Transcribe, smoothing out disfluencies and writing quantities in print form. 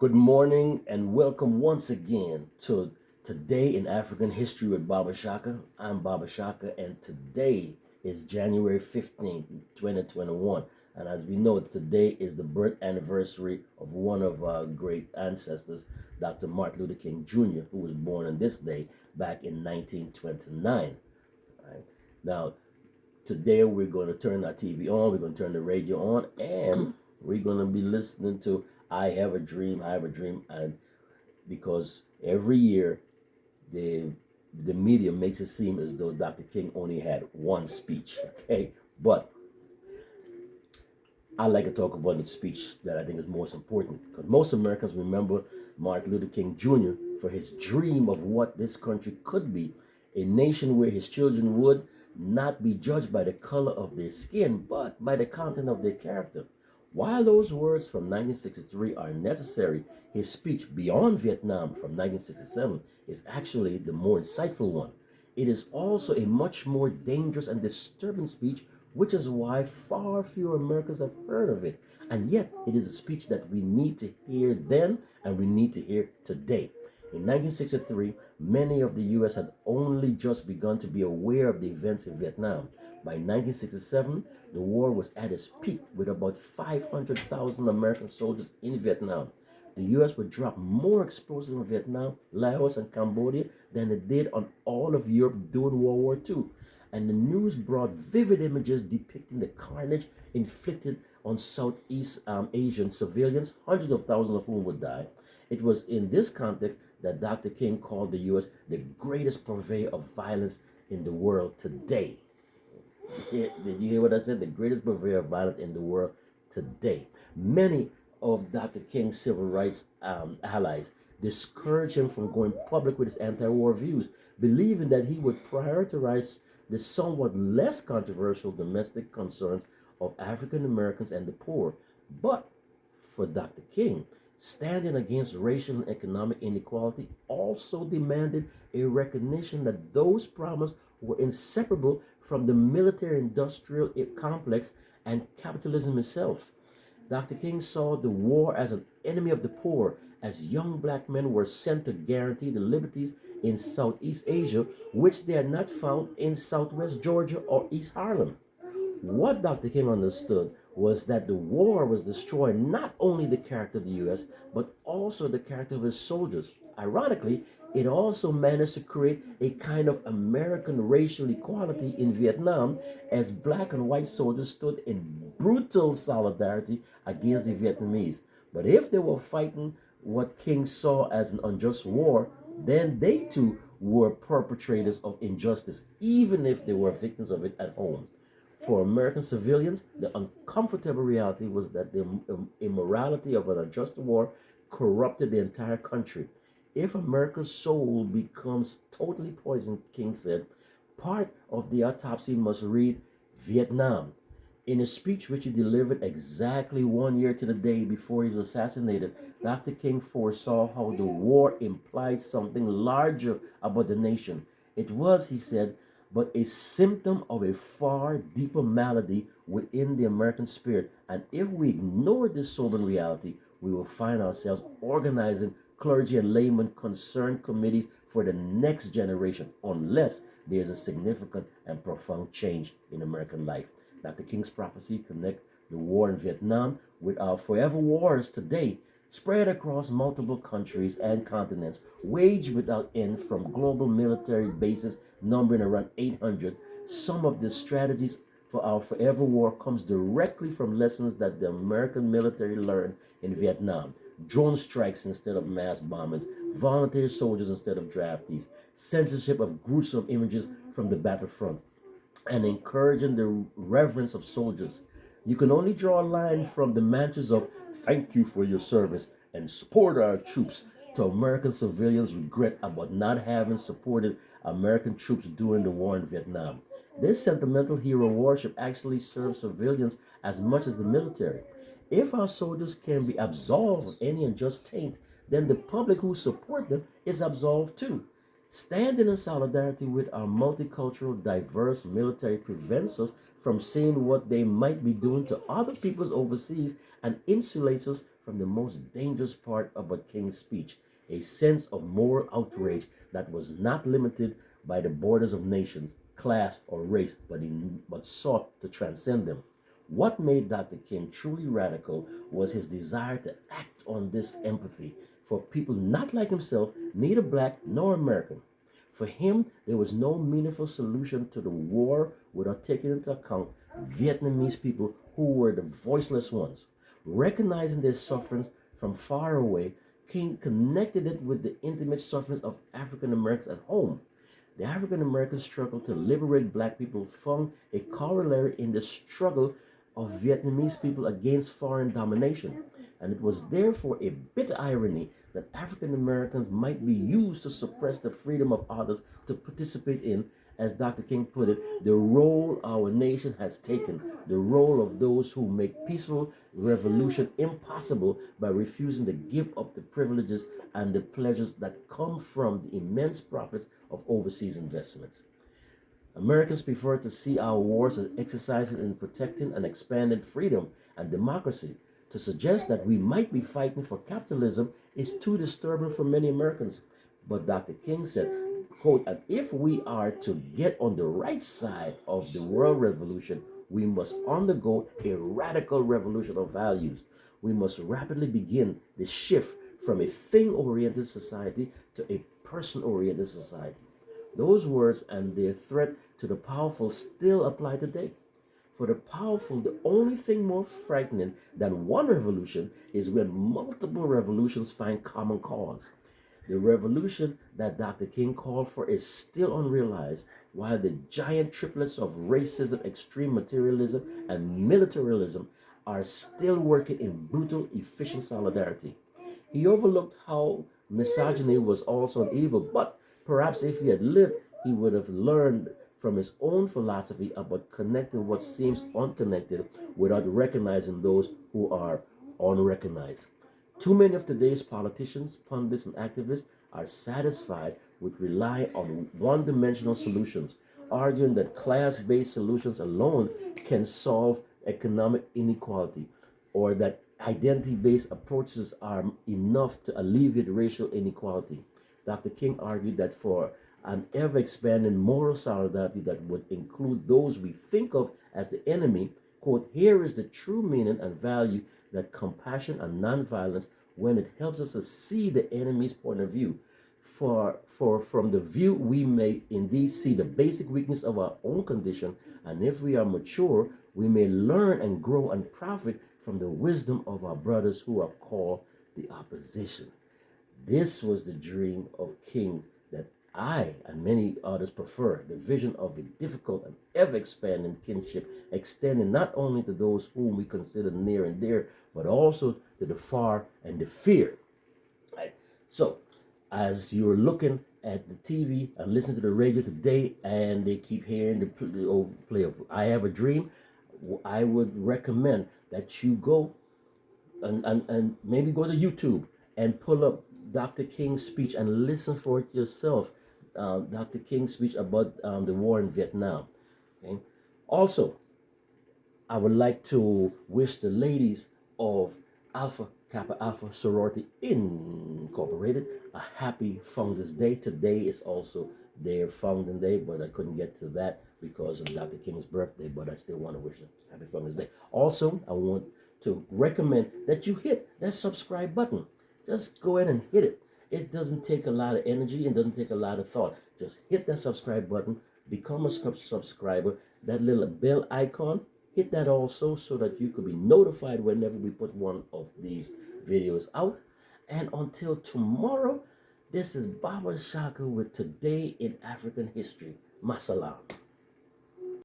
Good morning and welcome once again to Today in African History with Baba Shaka. I'm Baba Shaka and today is January 15th, 2021. And as we know, today is the birth anniversary of one of our great ancestors, Dr. Martin Luther King Jr., who was born on this day back in 1929. Right? Now, today we're going to turn our TV on, we're going to turn the radio on, and we're going to be listening to I Have a Dream, I Have a Dream, and because every year the media makes it seem as though Dr. King only had one speech, okay? But I like to talk about the speech that I think is most important because most Americans remember Martin Luther King Jr. for his dream of what this country could be, a nation where his children would not be judged by the color of their skin, but by the content of their character. While those words from 1963 are necessary, his speech Beyond Vietnam from 1967 is actually the more insightful one. It is also a much more dangerous and disturbing speech, which is why far fewer Americans have heard of it. And yet, it is a speech that we need to hear then and we need to hear today. In 1963, many of the U.S. had only just begun to be aware of the events in Vietnam. By 1967, the war was at its peak with about 500,000 American soldiers in Vietnam. The U.S. would drop more explosives in Vietnam, Laos, and Cambodia than it did on all of Europe during World War II. And the news brought vivid images depicting the carnage inflicted on Southeast Asian civilians, hundreds of thousands of whom would die. It was in this context that Dr. King called the U.S. the greatest purveyor of violence in the world today. Did you hear what I said? The greatest purveyor of violence in the world today. Many of Dr. King's civil rights allies discouraged him from going public with his anti-war views, believing that he would prioritize the somewhat less controversial domestic concerns of African Americans and the poor. But for Dr. King, standing against racial and economic inequality also demanded a recognition that those problems were inseparable from the military industrial complex and capitalism itself. Dr. King saw the war as an enemy of the poor, as young black men were sent to guarantee the liberties in Southeast Asia, which they had not found in Southwest Georgia or East Harlem. What Dr. King understood was that the war was destroying not only the character of the U.S., but also the character of his soldiers. Ironically, it also managed to create a kind of American racial equality in Vietnam as black and white soldiers stood in brutal solidarity against the Vietnamese. But if they were fighting what King saw as an unjust war, then they too were perpetrators of injustice, even if they were victims of it at home. For American civilians, the uncomfortable reality was that the immorality of an unjust war corrupted the entire country. If America's soul becomes totally poisoned, King said, part of the autopsy must read Vietnam. In a speech which he delivered exactly 1 year to the day before he was assassinated, Dr. King foresaw how the war implied something larger about the nation. It was, he said, but a symptom of a far deeper malady within the American spirit. And if we ignore this sobering reality, we will find ourselves organizing clergy and laymen concerned committees for the next generation, unless there's a significant and profound change in American life. Dr. King's prophecy connect the war in Vietnam with our forever wars today, spread across multiple countries and continents, waged without end from global military bases numbering around 800. Some of the strategies for our forever war comes directly from lessons that the American military learned in Vietnam. Drone strikes instead of mass bombings, volunteer soldiers instead of draftees, censorship of gruesome images from the battlefront, and encouraging the reverence of soldiers. You can only draw a line from the mantras of thank you for your service and support our troops to American civilians' regret about not having supported American troops during the war in Vietnam. This sentimental hero worship actually serves civilians as much as the military. If our soldiers can be absolved of any unjust taint, then the public who support them is absolved too. Standing in solidarity with our multicultural, diverse military prevents us from seeing what they might be doing to other peoples overseas and insulates us from the most dangerous part about King's speech, a sense of moral outrage that was not limited by the borders of nations, class, or race, but sought to transcend them. What made Dr. King truly radical was his desire to act on this empathy for people not like himself, neither black nor American. For him, there was no meaningful solution to the war without taking into account Vietnamese people who were the voiceless ones. Recognizing their sufferings from far away, King connected it with the intimate sufferings of African Americans at home. The African American struggle to liberate black people found a corollary in the struggle of Vietnamese people against foreign domination. And it was therefore a bitter irony that African Americans might be used to suppress the freedom of others to participate in, as Dr. King put it, the role our nation has taken, the role of those who make peaceful revolution impossible by refusing to give up the privileges and the pleasures that come from the immense profits of overseas investments. Americans prefer to see our wars as exercises in protecting and expanding freedom and democracy. To suggest that we might be fighting for capitalism is too disturbing for many Americans. But Dr. King said, quote, and if we are to get on the right side of the world revolution, we must undergo a radical revolution of values. We must rapidly begin the shift from a thing-oriented society to a person-oriented society. Those words and their threat to the powerful still apply today. For the powerful, the only thing more frightening than one revolution is when multiple revolutions find common cause. The revolution that Dr. King called for is still unrealized, while the giant triplets of racism, extreme materialism, and militarism are still working in brutal, efficient solidarity. He overlooked how misogyny was also an evil, but perhaps if he had lived, he would have learned from his own philosophy about connecting what seems unconnected without recognizing those who are unrecognized. Too many of today's politicians, pundits, and activists are satisfied with relying on one-dimensional solutions, arguing that class-based solutions alone can solve economic inequality, or that identity-based approaches are enough to alleviate racial inequality. Dr. King argued that for an ever-expanding moral solidarity that would include those we think of as the enemy, quote, here is the true meaning and value that compassion and nonviolence when it helps us to see the enemy's point of view. For from the view we may indeed see the basic weakness of our own condition, and if we are mature, we may learn and grow and profit from the wisdom of our brothers who are called the opposition. This was the dream of King that I and many others prefer, the vision of a difficult and ever-expanding kinship, extending not only to those whom we consider near and dear, but also to the far and the fear. Right? So, as you're looking at the TV and listening to the radio today, and they keep hearing the play of I Have a Dream, I would recommend that you go and maybe go to YouTube and pull up Dr. King's speech and listen for it yourself. Dr. King's speech about the war in Vietnam. Okay? Also, I would like to wish the ladies of Alpha Kappa Alpha Sorority Incorporated a happy Founders Day. Today is also their founding day, but I couldn't get to that because of Dr. King's birthday, but I still want to wish them happy Founders Day. Also, I want to recommend that you hit that subscribe button. Just go ahead and hit it. It doesn't take a lot of energy and doesn't take a lot of thought. Just hit that subscribe button, become a subscriber. That little bell icon, hit that also so that you could be notified whenever we put one of these videos out. And until tomorrow, this is Baba Shaka with Today in African History. Masalam.